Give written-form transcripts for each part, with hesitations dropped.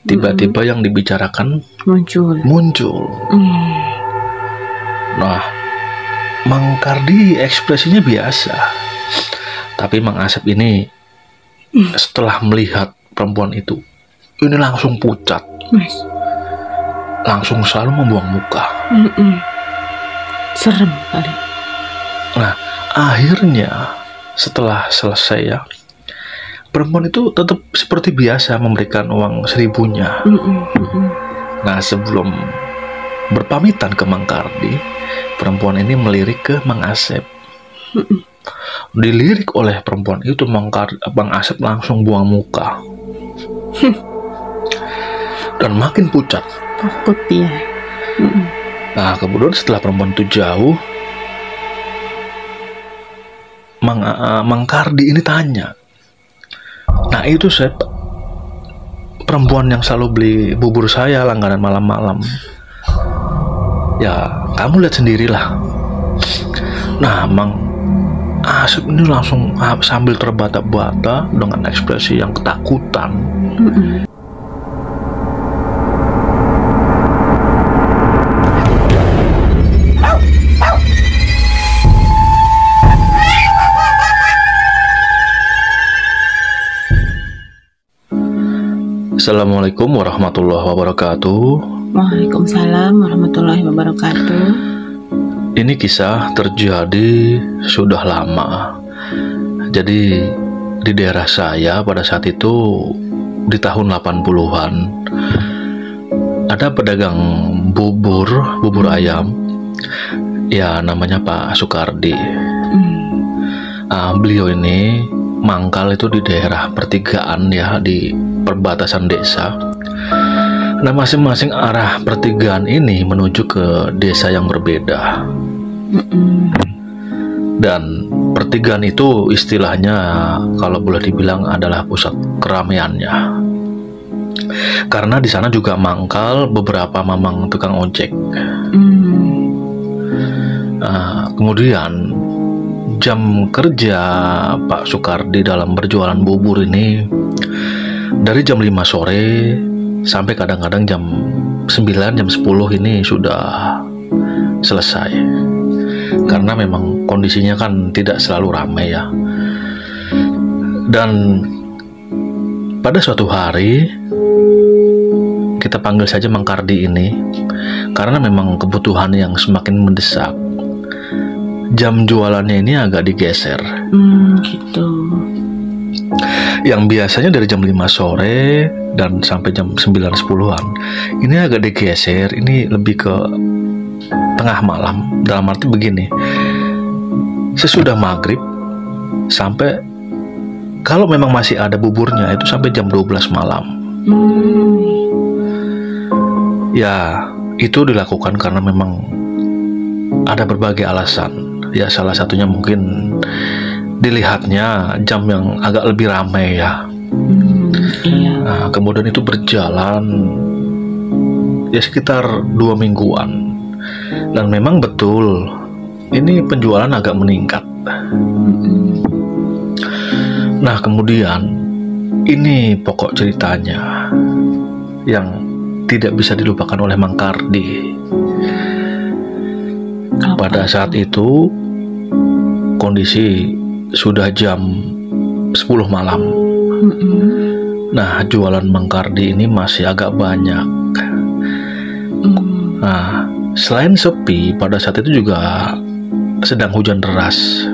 tiba-tiba yang dibicarakan muncul. Nah, Mang Kardi ekspresinya biasa, tapi Mang Asep ini setelah melihat perempuan itu, ini langsung pucat, langsung selalu membuang muka. Serem kali. Nah, akhirnya setelah selesai ya, perempuan itu tetap seperti biasa memberikan uang 1.000-nya. Nah, sebelum berpamitan ke Mang Kardi, perempuan ini melirik ke Mang Asep. Dilirik oleh perempuan itu, Mang Asep langsung buang muka dan makin pucat. Takut dia. Nah, kemudian setelah perempuan itu jauh, Mang Kardi ini tanya, nah itu Sep, perempuan yang selalu beli bubur saya langganan malam-malam. Ya, kamu lihat sendirilah. Nah, Mang Asep ini langsung sambil terbata-bata dengan ekspresi yang ketakutan. Assalamualaikum warahmatullahi wabarakatuh. Waalaikumsalam warahmatullahi wabarakatuh. Ini kisah terjadi sudah lama. Jadi di daerah saya pada saat itu di tahun 80-an ada pedagang bubur ayam. Ya, namanya Pak Sukardi. Beliau ini mangkal itu di daerah pertigaan ya, di perbatasan desa. Nah, masing-masing arah pertigaan ini menuju ke desa yang berbeda. Dan pertigaan itu istilahnya kalau boleh dibilang adalah pusat keramaiannya. Karena di sana juga mangkal beberapa mamang tukang ojek. Kemudian jam kerja Pak Sukardi dalam berjualan bubur ini dari jam 5 sore sampai kadang-kadang jam 9, jam 10 ini sudah selesai. Karena memang kondisinya kan tidak selalu ramai ya. Dan pada suatu hari, kita panggil saja Mang Kardi ini, karena memang kebutuhan yang semakin mendesak. Jam jualannya ini agak digeser. Gitu. Yang biasanya dari jam 5 sore dan sampai jam 9-10-an, ini agak digeser, ini lebih ke tengah malam. Dalam arti begini, sesudah maghrib sampai, kalau memang masih ada buburnya, itu sampai jam 12 malam. Ya, itu dilakukan karena memang ada berbagai alasan. Ya, salah satunya mungkin dilihatnya jam yang agak lebih ramai ya. Nah, kemudian itu berjalan ya sekitar 2 mingguan. Dan memang betul ini penjualan agak meningkat. Nah, kemudian ini pokok ceritanya yang tidak bisa dilupakan oleh Mang Kardi. Pada saat itu kondisi sudah jam 10 malam. Nah, jualan Mang Kardi ini masih agak banyak. Nah, selain sepi, pada saat itu juga sedang hujan deras.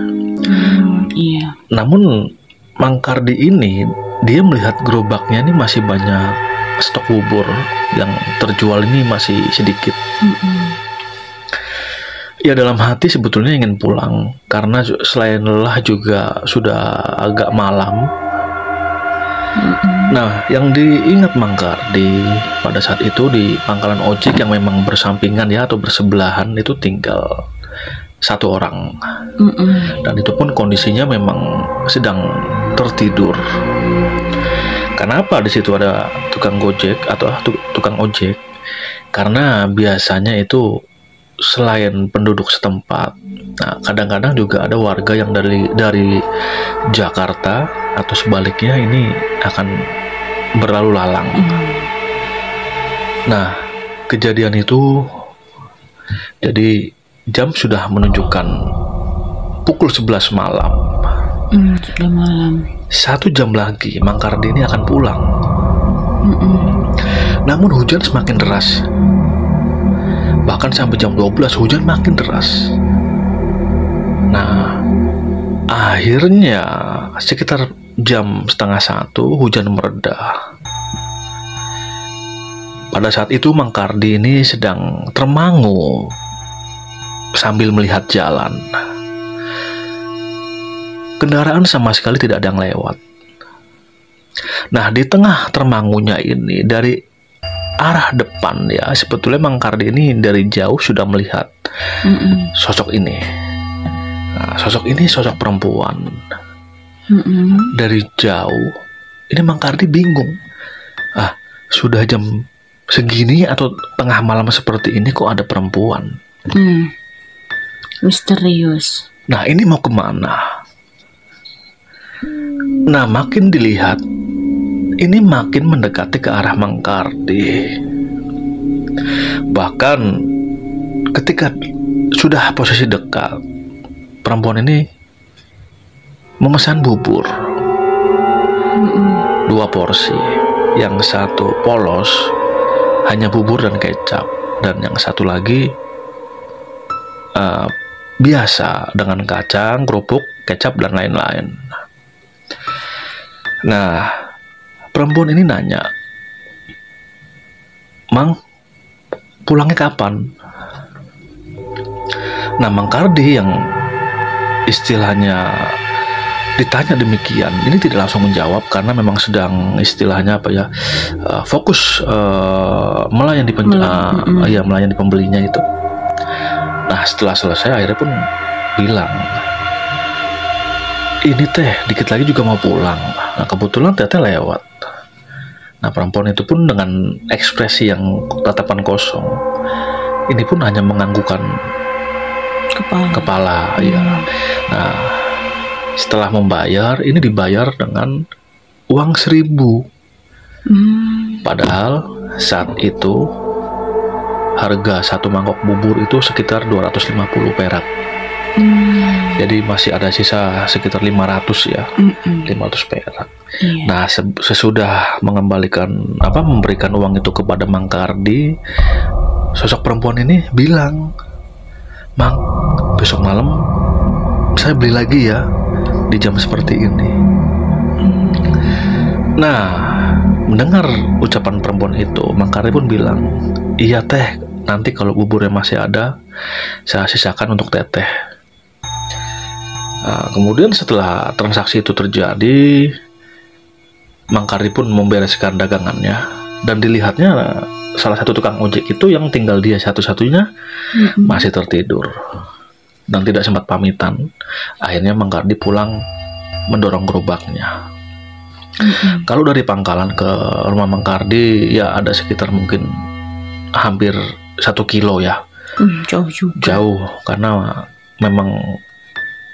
Namun Mang Kardi ini, dia melihat gerobaknya ini masih banyak stok bubur yang terjual ini masih sedikit. Ya, dalam hati sebetulnya ingin pulang karena selain lelah juga sudah agak malam. Nah, yang diingat Mang Kardi pada saat itu di pangkalan ojek yang memang bersampingan ya atau bersebelahan itu tinggal 1 orang. Dan itu pun kondisinya memang sedang tertidur. Kenapa di situ ada tukang gojek atau tukang ojek? Karena biasanya itu selain penduduk setempat, nah kadang-kadang juga ada warga yang dari Jakarta atau sebaliknya ini akan berlalu lalang. Nah, kejadian itu jadi jam sudah menunjukkan pukul 11 malam. Sudah malam. 1 jam lagi Mang Kardi ini akan pulang. Namun hujan semakin deras. Bahkan sampai jam 12 hujan makin deras. Nah, akhirnya sekitar jam setengah 1 hujan mereda. Pada saat itu Mang Kardi ini sedang termangu sambil melihat jalan. Kendaraan sama sekali tidak ada yang lewat. Nah, di tengah termangunya ini, dari arah depan ya, sebetulnya Mang Kardi ini dari jauh sudah melihat sosok ini. Nah, sosok ini sosok perempuan. Dari jauh, ini Mang Kardi bingung. Sudah jam segini atau tengah malam seperti ini kok ada perempuan? Misterius. Nah, ini mau kemana? Nah, makin dilihat, ini makin mendekati ke arah Mang Kardi. Bahkan ketika sudah posisi dekat, perempuan ini memesan bubur 2 porsi. Yang satu polos, hanya bubur dan kecap, dan yang satu lagi biasa dengan kacang, kerupuk, kecap, dan lain-lain. Nah, perempuan ini nanya, "Mang, pulangnya kapan?" Nah, Mang Kardi yang istilahnya ditanya demikian, ini tidak langsung menjawab karena memang sedang istilahnya fokus melayani melayani pembelinya itu. Nah, setelah selesai akhirnya pun bilang, "Ini teh dikit lagi juga mau pulang." Nah, kebetulan teteh lewat. Nah, perempuan itu pun dengan ekspresi yang tatapan kosong, ini pun hanya menganggukkan kepala. Ya. Nah, setelah membayar, ini dibayar dengan uang 1.000. Padahal saat itu harga 1 mangkok bubur itu sekitar 250 perak. Jadi masih ada sisa sekitar 500 ya, 500 perak. Nah, sesudah memberikan uang itu kepada Mang Kardi, sosok perempuan ini bilang, "Mang, besok malam saya beli lagi ya di jam seperti ini." Nah, mendengar ucapan perempuan itu, Mang Kardi pun bilang, "Iya teh, nanti kalau buburnya masih ada, saya sisakan untuk teteh." Nah, kemudian setelah transaksi itu terjadi, Mang Kardi pun membereskan dagangannya, dan dilihatnya salah satu tukang ojek itu yang tinggal dia satu-satunya masih tertidur dan tidak sempat pamitan. Akhirnya Mang Kardi pulang mendorong gerobaknya. Kalau dari Pangkalan ke rumah Mang Kardi ya ada sekitar mungkin hampir 1 kilo ya. Jauh juga. Jauh, karena memang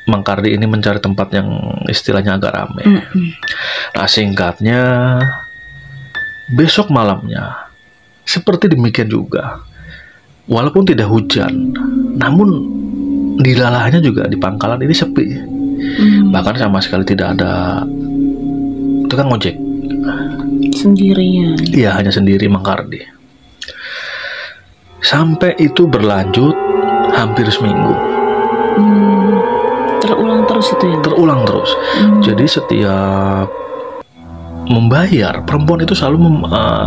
Mang Kardi ini mencari tempat yang istilahnya agak ramai. Nah, singkatnya, besok malamnya seperti demikian juga. Walaupun tidak hujan, namun dilalahnya juga di Pangkalan ini sepi. Bahkan sama sekali tidak ada tukang ojek. Sendirian. Iya, hanya sendiri Mang Kardi. Sampai itu berlanjut hampir seminggu. Terulang terus itu ya? Terulang terus. Jadi setiap membayar, perempuan itu selalu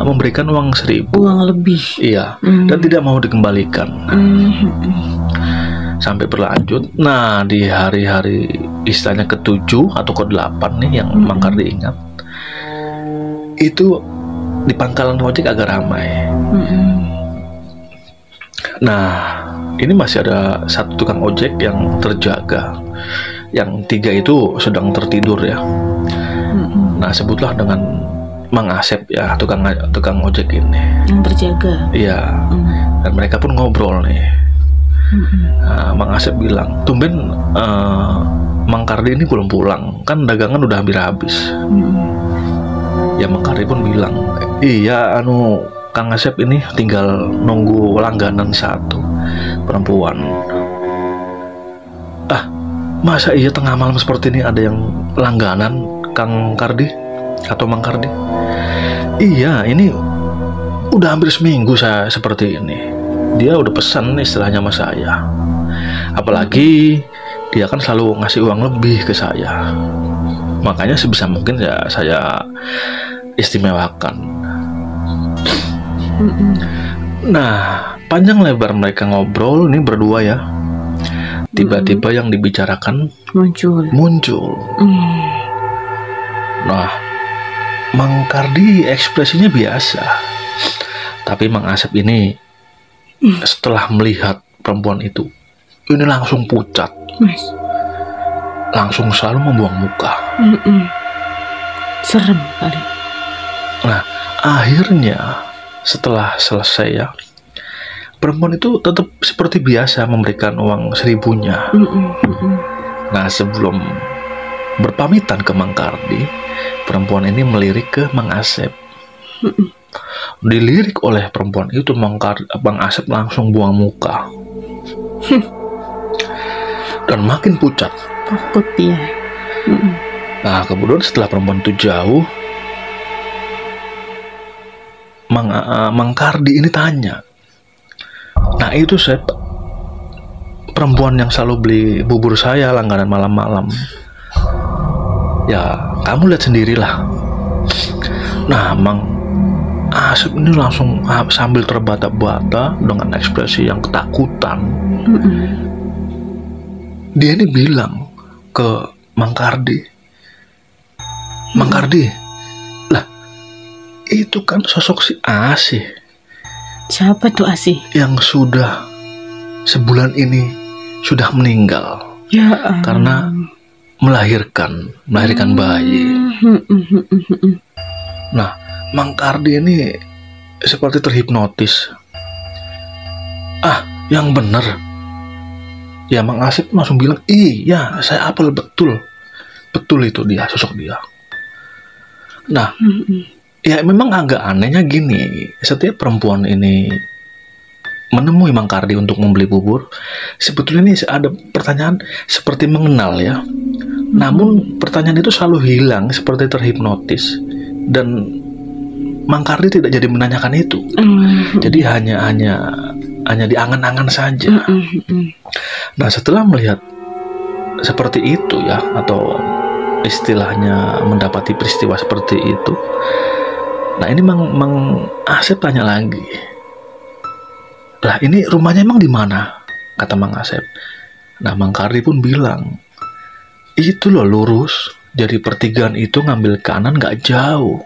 memberikan uang 1.000. Uang lebih. Iya, dan tidak mau dikembalikan. Sampai berlanjut. Nah, di hari-hari istilahnya ke-7 atau ke-8 nih yang Mang Kardi ingat, itu di Pangkalan ojek agak ramai. Nah, ini masih ada 1 tukang ojek yang terjaga. Yang 3 itu sedang tertidur ya. Nah, sebutlah dengan Mang Asep ya, tukang ojek ini. Yang terjaga. Iya. Dan mereka pun ngobrol nih. Nah, Mang Asep bilang, "Tumben Mang Kardi ini belum pulang, kan dagangan udah hampir habis." Ya Mang Kardi pun bilang, iya Kang Asep ini tinggal nunggu langganan satu perempuan. Ah, masa iya tengah malam seperti ini ada yang langganan, Kang Kardi atau Mang Kardi? Iya, ini udah hampir seminggu saya seperti ini. Dia udah pesan istilahnya sama saya. Apalagi dia kan selalu ngasih uang lebih ke saya. Makanya sebisa mungkin ya saya istimewakan. Nah, panjang lebar mereka ngobrol ini berdua ya. Tiba-tiba yang dibicarakan muncul. Nah, Mang Kardi ekspresinya biasa, tapi Mang Asep ini setelah melihat perempuan itu, ini langsung pucat, langsung selalu membuang muka. Serem kali. Nah, akhirnya setelah selesai ya, perempuan itu tetap seperti biasa memberikan uang 1.000-nya. Nah, sebelum berpamitan ke Mang Kardi, perempuan ini melirik ke Mang Asep. Dilirik oleh perempuan itu, Mang Asep langsung buang muka dan makin pucat. Takut dia. Nah, kemudian setelah perempuan itu jauh, Mang Kardi ini tanya, nah itu perempuan yang selalu beli bubur saya langganan malam-malam. Ya, kamu lihat sendirilah. Nah, Mang Asep ini langsung sambil terbata-bata dengan ekspresi yang ketakutan. Dia ini bilang ke Mang Kardi, Mang Kardi, lah itu kan sosok si Asih. Siapa tuh Asih? Yang sudah sebulan ini sudah meninggal. Ya, karena melahirkan bayi. Nah, Mang Kardi ini seperti terhipnotis. Ah, yang bener. Ya, Mang Asep langsung bilang, iya, saya apel betul itu dia, sosok dia. Nah, ya memang agak anehnya gini, setiap perempuan ini menemui Mang Kardi untuk membeli bubur, sebetulnya ini ada pertanyaan seperti mengenal ya. Namun pertanyaan itu selalu hilang seperti terhipnotis, dan Mang Kardi tidak jadi menanyakan itu. Jadi hanya diangan-angan saja. Nah, setelah melihat seperti itu ya, atau istilahnya mendapati peristiwa seperti itu, nah ini Mang Asep tanya lagi, lah ini rumahnya emang di mana? Kata Mang Asep. Nah, Mang Kardi pun bilang, itu loh lurus, dari pertigaan itu ngambil kanan gak jauh.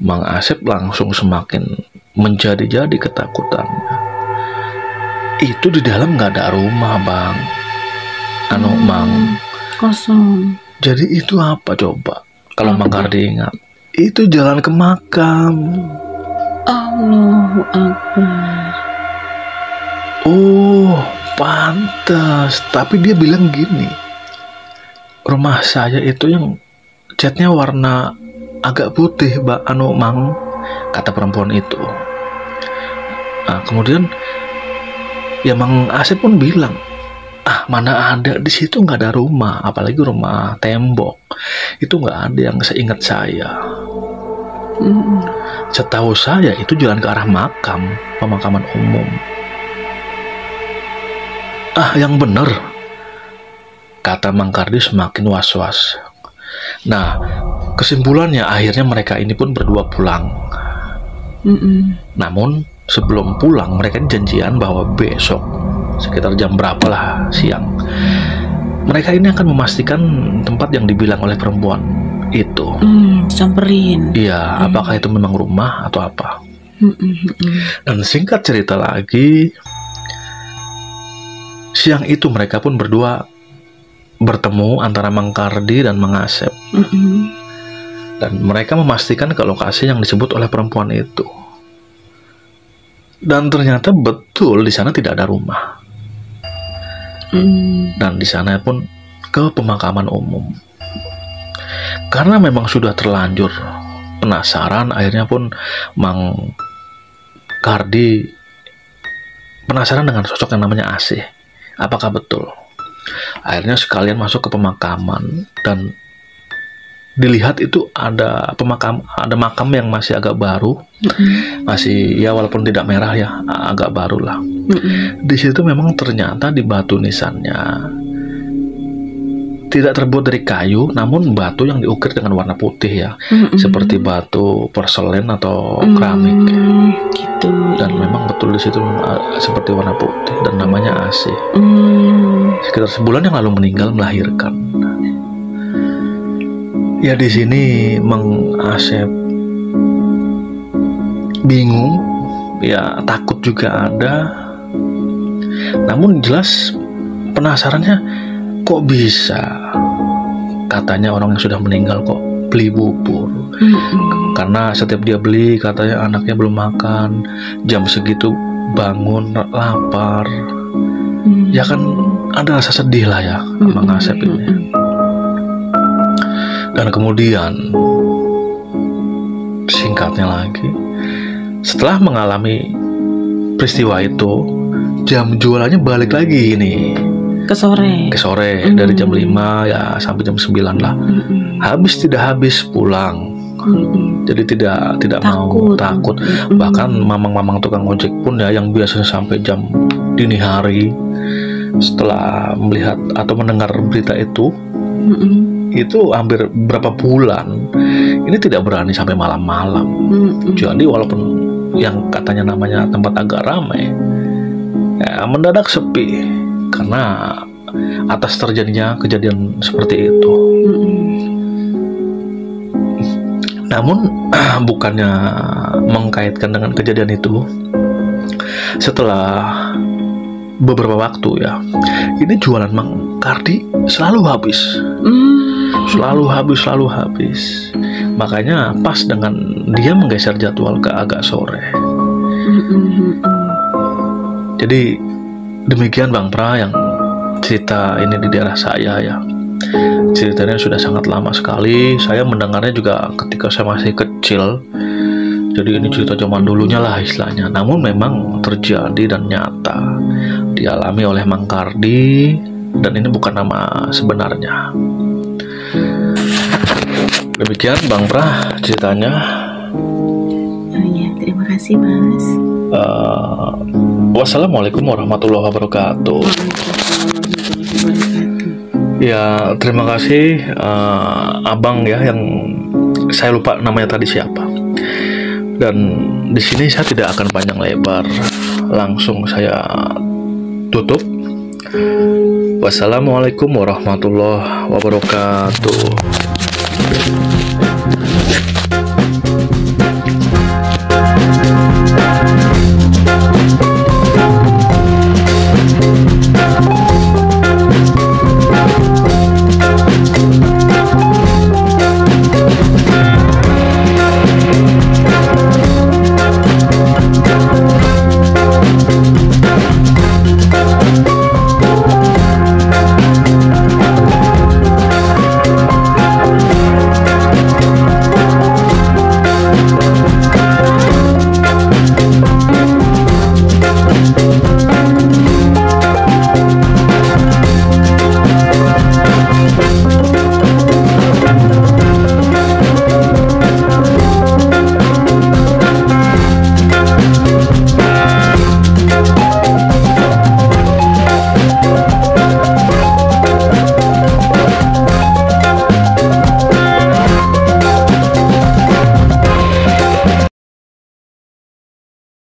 Mang Asep langsung semakin menjadi-jadi ketakutannya. Itu di dalam gak ada rumah, Bang. Mang. Kosong. Jadi itu apa coba? Kalau Mang Kardi ingat, itu jalan ke makam. Allahu Akbar. Oh, pantas. Tapi dia bilang gini, rumah saya itu yang catnya warna agak putih, Mang, kata perempuan itu. Nah, kemudian ya Mang Asep pun bilang, mana ada, di situ nggak ada rumah, apalagi rumah tembok. Itu nggak ada yang seingat saya. Setahu saya itu jalan ke arah makam, pemakaman umum. Yang bener, kata Mang Kardi semakin was-was. Nah, kesimpulannya akhirnya mereka ini pun berdua pulang. Namun sebelum pulang mereka janjian bahwa besok sekitar jam berapa lah, siang, mereka ini akan memastikan tempat yang dibilang oleh perempuan itu. Samperin. Iya, apakah itu memang rumah atau apa. Dan singkat cerita lagi, siang itu mereka pun berdua bertemu antara Mang Kardi dan Mang Asep. Dan mereka memastikan ke lokasi yang disebut oleh perempuan itu. Dan ternyata betul di sana tidak ada rumah. Dan di sana pun ke pemakaman umum. karena memang sudah terlanjur penasaran, akhirnya pun Mang Kardi penasaran dengan sosok yang namanya Asih. Apakah betul? Akhirnya sekalian masuk ke pemakaman dan dilihat itu ada makam yang masih agak baru, masih ya walaupun tidak merah ya, agak baru lah. Di situ memang ternyata di batu nisannya tidak terbuat dari kayu, namun batu yang diukir dengan warna putih ya, seperti batu porselen atau keramik. Gitu. Dan memang betul di situ seperti warna putih dan namanya Asih. Sekitar sebulan yang lalu meninggal melahirkan. Ya di sini Mang Asep bingung, ya takut juga ada. Namun jelas penasarannya, kok bisa katanya orang yang sudah meninggal kok beli bubur. Karena setiap dia beli katanya anaknya belum makan, jam segitu bangun lapar. Ya kan ada rasa sedih lah ya Mang Asep ini. Dan kemudian singkatnya lagi, setelah mengalami peristiwa itu, jam jualannya balik lagi ini ke sore dari jam 5 ya sampai jam 9 lah. Habis tidak habis pulang. Jadi tidak mau takut. Bahkan mamang-mamang tukang ojek pun ya yang biasanya sampai jam dini hari, setelah melihat atau mendengar berita itu hampir berapa bulan ini tidak berani sampai malam-malam. Jadi walaupun yang katanya namanya tempat agak ramai, ya mendadak sepi karena atas terjadinya kejadian seperti itu. Namun bukannya mengkaitkan dengan kejadian itu, setelah beberapa waktu ya, ini jualan Mang Kardi selalu habis. Selalu habis. Makanya pas dengan dia menggeser jadwal ke agak sore. Jadi demikian Bang Pra yang cerita ini di daerah saya ya. Ceritanya sudah sangat lama sekali. Saya mendengarnya juga ketika saya masih kecil. Jadi ini cerita zaman dulunya lah istilahnya. Namun memang terjadi dan nyata dialami oleh Mang Kardi, dan ini bukan nama sebenarnya. Demikian Bang Pra ceritanya. Ya, terima kasih Mas. Wassalamualaikum warahmatullahi wabarakatuh. Ya, terima kasih Abang ya, yang saya lupa namanya tadi siapa. Dan di sini saya tidak akan panjang lebar, langsung saya tutup. Wassalamualaikum warahmatullahi wabarakatuh.